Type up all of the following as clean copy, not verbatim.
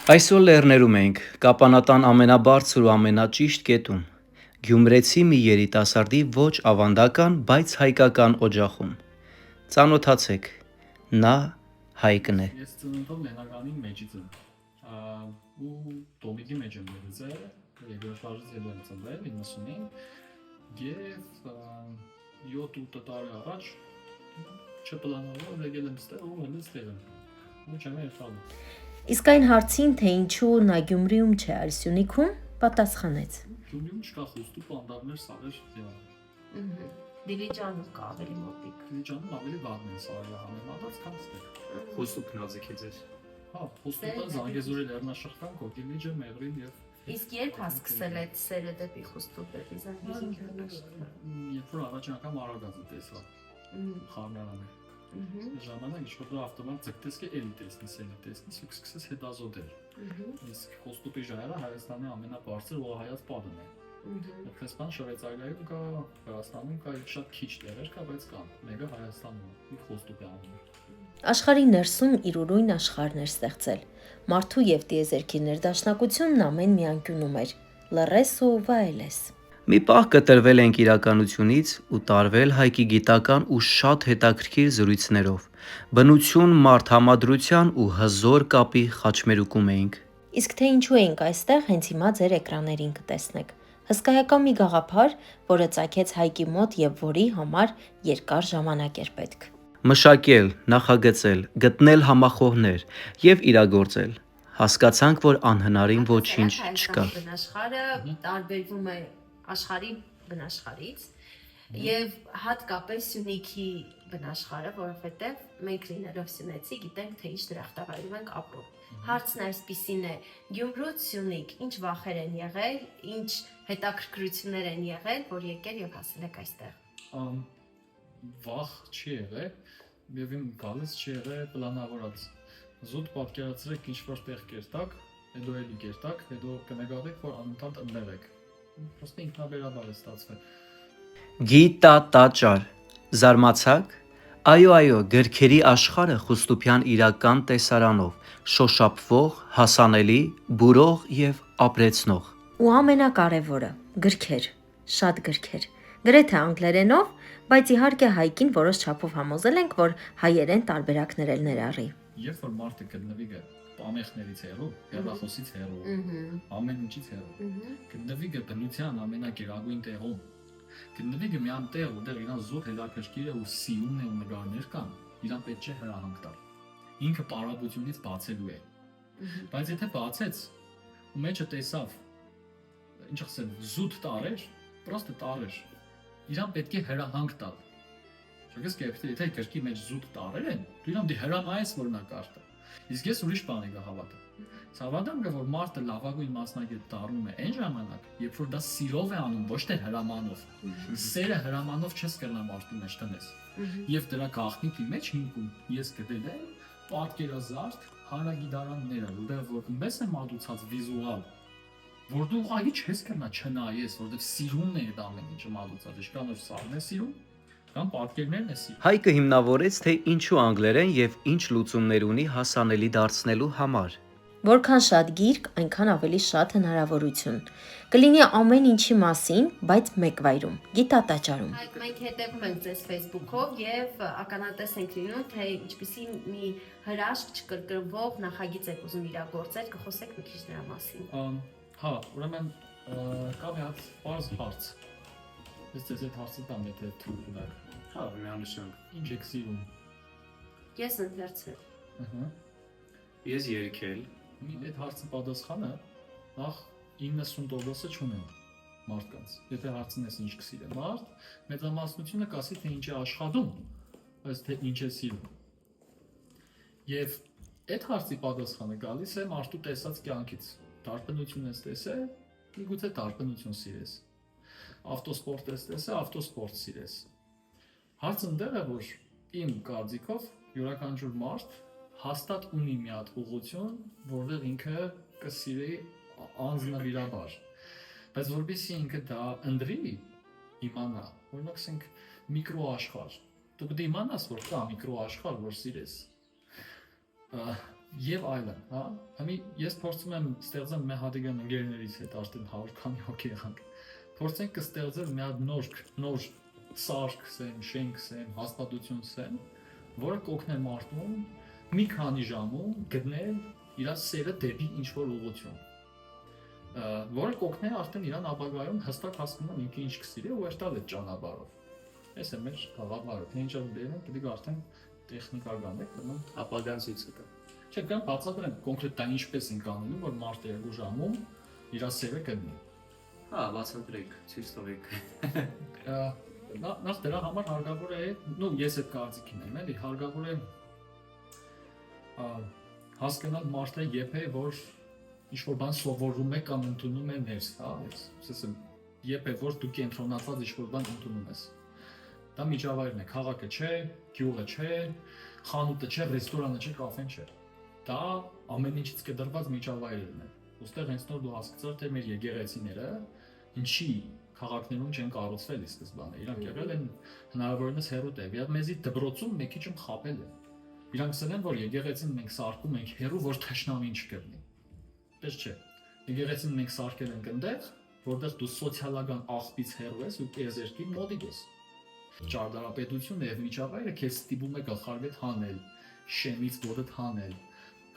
Այսօր լեռներում ենք, Կապանատան ամենաբարձր ու ամենաճիշտ կետում, Գյումրեցի մի երիտասարդի ոչ ավանդական, բայց հայկական օջախում։ Ծանոթացեք, նա Հայկն է։ Ես ծննդով մենականի մեջից եմ, ու տոմիկի մեջ եմ եղել, երկրորդ վարժից հետո եմ ծնվել, 95, և 7-8 տարի առաջ չպլանավորով եկել եմ ստեղ ու հենց ստեղ եմ, ու չեմ երբալու։ Իսկ այն հարցին, թե ինչու նա Գյումրիում չէ, այլ Սյունիքում, պատասխանեց. Գյումրիում չկա խոստու պանդարներ, սարեր, ձևան։ Դիլիջանում կա ավելի մոտիկ։ Դիլիջանում ավելի վաղն են սարերը համեմատած, քան ստեղ։ Խոստու փնոձիքի ձեր։ Հա, խոստուտը Զանգեզուրի լեռնաշղթան, Կոկիլիջը, Մեղրին և Իսկ երբ հասկսել այդ սերը դեպի Խոստու դեպի Զանգեզուրի լեռնաշղթա։ Երբ որ առաջին անգամ Արագածը տեսա, խառնարանը։ Ժամանակ ինչ-որ դու ավտոմատ ձգտես કે էլի տեսնես, ու սկսես հետազոտել։ Իսկ Խոստուտի ժայռը Հայաստանի ամենաբարձր ուղղահայաց պատն է։ Այդպես բան Շվեյցարիայում կա, Վրաստանում կա, շատ քիչ տեղեր կա, բայց կան։ Մեկը Հայաստանում է, Խոստուտի անունը։ Աշխարհի ներսում իր ուրույն աշխարհներ ստեղծել։ Մարդու եւ տիեզերքի ներդաշնակությունն ամեն մի անկյունում էր։ Լռես ու վայելես։ Մի պահ կտրվել ենք իրականությունից ու տարվել Հայկի գիտական ու շատ հետաքրքիր զրույցներով։ Բնություն, մարդ համադրության ու հզոր կապի խաչմերուկում էինք։ Իսկ թե ինչու էինք այստեղ, հենց հիմա ձեր էկրաններին կտեսնեք։ Հսկայական մի գաղափար, որը ծագեց Հայկի մոտ եւ որի համար երկար ժամանակ էր պետք։ Մշակել, նախագծել, գտնել համախոհներ եւ իրագործել։ Հասկացանք, որ անհնարին ոչինչ չկա։ Բնաշխարհը տարբերվում է աշխարհի բնաշխարհից եւ հատկապես Սյունիքի բնաշխարհը, որովհետեւ մենք լինելով սյունեցի գիտենք, թե ինչ դրախտավայրում ենք ապրում։ Հարցն այսպիսին է. Գյումրուց Սյունիք ինչ վախեր են եղել, ինչ հետաքրքրություններ են եղել, որ եկել եւ հասել եք այստեղ։ Վախ չի եղել, եւ իմ գալիս չի եղել պլանավորած։ Զուտ պատկերացրեք ինչ-որ տեղ կերտակ, հետո էլի կերտակ, հետո կնկատեք, որ անընդհատ ընդներ եք։ Պրոստը ինքնաբերաբար է ստացվել։ Գիտատաճար։ Զարմացաք։ Այո, գրքերի աշխարհը Խուստուփյան իրական տեսարանով, շոշափվող, հասանելի, բուրող եւ ապրեցնող։ Ու ամենակարևորը՝ գրքեր, շատ գրքեր։ Գրեթե անգլերենով, բայց իհարկե Հայկին որոշ չափով համոզել ենք, որ հայերեն տարբերակներ էլ ներառի։ Երբ որ մարդը գտնվի ամեխներից հեռու, հեռախոսից հեռու, ամեն ինչից հեռու, գտնվի բնության ամենագերագույն տեղում, գտնվի մի անտեղ, որտեղ իրան զուտ հետաքրքիր է ու սիրուն է ու նկարներ կան, իրան պետք չէ հրահանգ տալ։ Ինքը պարապությունից բացելու է։ Բայց եթե բացեց ու մեջը տեսավ, ինչ ասեմ, զուտ տարեր, պրոստը տարեր, իրան պետք է հրահանգ տալ։ Չգիտես կերպի, եթե գրքի մեջ զուտ տարեր են, դու իրան դի հրամայես, որ նա կարտա։ Իսկ ես ուրիշ բան եմ հավատում։ Հավատում եմ, որ մարդը լավագույն մասնագետ դառնում է այն ժամանակ, երբ որ դա սիրով է անում, ոչ թե հրամանով։ Սերը հրամանով չես կրնա մարդու մեջ տնես։ Եվ դրա գաղտնիքի մեջ հիմքում ես գտել եմ պատկերազարդ հանրագիտարանները, որտեղ որ մեզ է մատուցած վիզուալ, որ դու ուղղակի չես կրնա չնայես, որտեղ սիրուն է այդ ամեն ինչը մատուցած, ինչքան որ սարն է սիրուն, կամ պատկերներն է սիրուն։ Հայկը հիմնավորեց, թե ինչու անգլերեն եւ ինչ լուծումներ ունի հասանելի դարձնելու համար։ Որքան շատ գիրք, այնքան ավելի շատ հնարավորություն։ Կլինի ամեն ինչի մասին, բայց մեկ վայրում՝ գիտատաճարում։ Մենք հետևում ենք ձեզ Facebook-ով եւ ականատես ենք լինում, թե ինչպիսի մի հրաշք չկրկնվող նախագիծ եք ուզում իրագործել, կխոսեք մի քիչ դրա մասին։ Հա, ուրեմն կա մի հատ բարձ հարց։ Ես ձեզ այդ հարցը տամ, եթե թույլ ունեք։ Հա, միանշանակ։ Ինչ եք սիրում։ Ես ընթերցել։ Ես երգել։ Այդ հարցի պատասխանը նախ 90%-ը չունեն մարդկանց։ Եթե հարցն ես ինչ կսիրեմ մարդ, մեծամասնությունը կասի, թե ինչ է աշխատում, բայց թե ինչ է սիրում։ Եվ այդ հարցի պատասխանը գալիս է մարդու տեսած կյանքից։ Տարբերություն ես տեսել, միգուցե տարբերություն սիրես։ Ավտոսպորտ ես տեսել, ավտոսպորտ սիրես։ Հարցը դեռ է, որ իմ կարծիքով յուրաքանչյուր մարդ հաստատ ունի մի հատ ուղղություն, որտեղ ինքը կսիրի անձնավիրաբար։ Բայց որպեսզի ինքը դա ընտրի, իմանա, օրինակ ասենք միկրոաշխարհ։ Դու պետք է իմանաս, որ կա միկրոաշխարհ, որ սիրես։ եւ այլն, հա։ Հիմա ես փորձում եմ ստեղծել մեր հատիկան ընկերներից հետ արդեն 100 քանի հոգի եղանք։ Փորձենք կստեղծել մի հատ նոր սարք, շենք, հաստատություն, որը կօգնի մարդուն մի քանի ժամում գտնել իր սերը դեպի ինչ-որ ուղղություն։ Որը կօգնի արդեն իրան ապագայում հստակ հասկանալ ինքը ինչ կսիրի ու երթալ այդ ճանապարհով։ Այս է մեր գաղափարը, թե ինչով դերն պետք է արդեն տեխնիկական է, կնոն ապագան ցույց կտա։ Չէ, կամ բացատրեմ կոնկրետ դա ինչպես ենք անելու, որ մարդը 2 ժամում իր սերը գտնի։ Հա, բացատրեք, ցույց տվեք։ Նախ դրա համար հարկավոր է, ես այդ կարծիքին եմ, էլի, հարկավոր է հասկանալ մարդը երբ է, որ ինչ-որ բան սովորում է կամ ընդունում է ներս, հա, ասեմ, երբ է, որ դու կենտրոնացած ինչ-որ բան ընդունում ես։ Դա միջավայրն է, քաղաքը չէ, գյուղը չէ, խանութը չէ, ռեստորանը չէ, կաֆեն չէ։ Դա ամեն ինչից կդրված միջավայրն է։ Ոստեղ հենց նոր դու հասկացար, թե մեր եկեղեցիները ինչի քաղաքներում չեն կառուցվել ի սկզբանե։ Իրանք եղել են հնարավորինս հեռու տեղ։ Մեզի դպրոցում մի քիչ խապել է։ Իրանք ասել են, որ եկեղեցին մենք սարքում ենք հեռու, որ թշնամին չգտնի։ Դες չէ։ Եկեղեցին մենք սարքել ենք այնտեղ, որտեղ դու սոցիալական աղբից հեռու ես ու եզերքի մոտիկ ես։ Ճարտարապետությունը եւ միջավայրը քեզ ստիպում է գլխարկդ հանել, շեմից ոտդ հանել,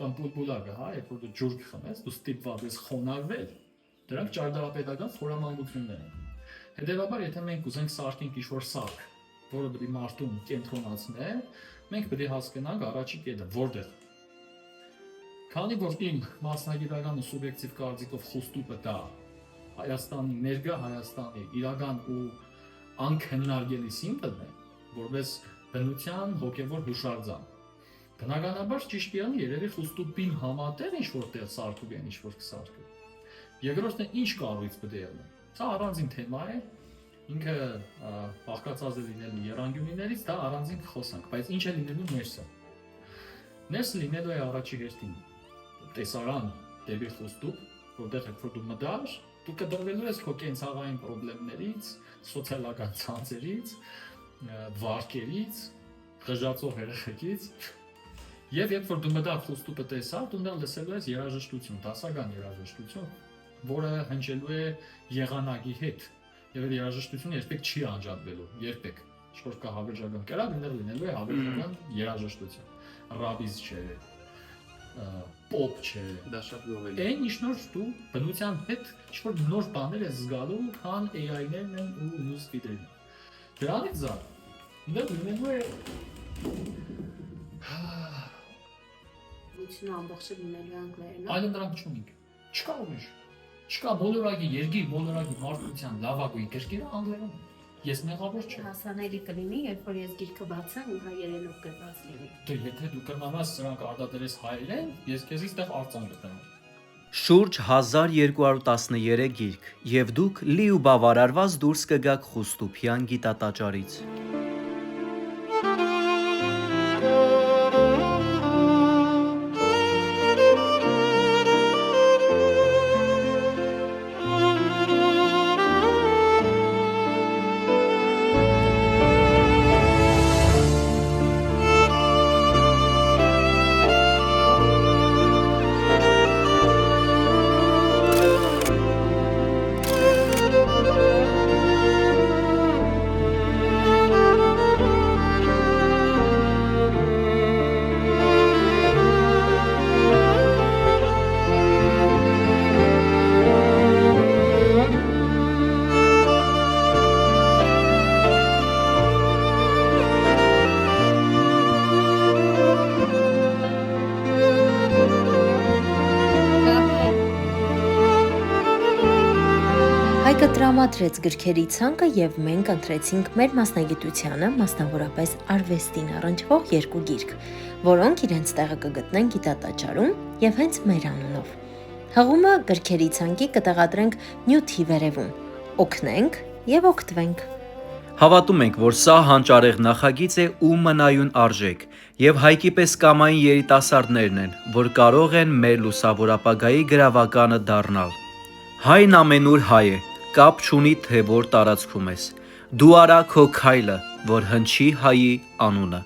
կամ պուլպուլակը, հա, երբ որ դու ջուր կխմես, դու ստիպված ես խոնարհվել։ Դրանք ճարտարապետական խորամանկություններ են։ Հետևաբար, եթե մենք ուզենք սարքենք ինչ-որ սարք, որը պետք է մարդուն կենտրոնացնի, մենք պետք է հասկանանք առաջի կետը, որտեղ։ Քանի որ իմ մասնագիտական ու սուբյեկտիվ կարծիքով խոստուպը դա Հայաստանի ներկա Հայաստանի իրական ու անքննարկելի սիմվոլ է, որպես բնության հոգևոր հուշարձան։ Բնականաբար ճիշտ է երևի խոստուպին համատեղ ինչ-որ տեղ սարքում են ինչ-որ կսարքը։ Երկրորդն է ինչ կառույց պետք է լինի։ Սա առանձին թեմա է, ինքը բաղկացած է լինելու երանգյունիներից, դա առանձին կխոսանք, բայց ինչ է լինելու ներսը։ Ներսը լինելու է առաջի հերթին տեսարան դեպի խոստուպ, որտեղ երբ որ դու մտար, դու կդրվելու ես քո կենցաղային խնդիրներից, սոցիալական ցանցերից, վարկերից, խժացող երեխեքից, եւ երբ որ դու մտար խոստուպը տեսար, դու նա լսելու ես երաժշտություն, դասական երաժշտություն, որը հնչելու է եղանակի հետ, եւ այդ երաժշտությունը երբեք չի անջատվելու, երբեք։ Ինչ-որ կա հավերժական կերակ, լինելու է հավերժական երաժշտություն, ռաբիզ չէ, պոպ չէ, Դա շատ գովելի է։ Այն ինչ-որ դու բնության հետ ինչ-որ նոր բաներ ես զգալու, քան AI-ներն են ու նյուսֆիդերն։ Դրանից զար, դա լինելու է Բնությունը ամբողջը լինելու անգլերեն։ այլն դրանք չունենք։ Չկա ուրիշ։ Չկա բոլորագի երկիր, բոլորագի մարդկության լավագույն գրքերը անգլերեն։ Ես մեղավոր չեմ։ Հասանելի կլինի, երբ որ ես գիրքը բացեմ ու հայերենով գրված լինի։ Դե եթե դու կրնանաս սրանք արտադրես հայերեն, ես քեզ այստեղ արձան գտնեմ։ Շուրջ 1213 գիրք, եւ դուք լի ու բավարարված դուրս կգաք Խուստուփյան գիտատաճարից։ Հայկը տրամադրեց գրքերի ցանկը եւ մենք ընտրեցինք մեր մասնագիտությանը, մասնավորապես արվեստին առնչվող 2 գիրք, որոնք իրենց տեղը կգտնեն գիտատաճարում եւ հենց մեր անունով։ Հղումը գրքերի ցանկի կտեղադրենք նյութի վերևում։ Օգնենք եւ օգտվենք։ Հավատում ենք, որ սա հանճարեղ նախագիծ է ու մնայուն արժեք, եւ Հայկի պես կամային երիտասարդներն են, որ կարող են մեր լուսավոր ապագայի գրավականը դառնալ։ Հայն ամենուր հայ է, կապ չունի թե որ տարածքում ես։ Դու արա քո քայլը, որ հնչի հայի անունը։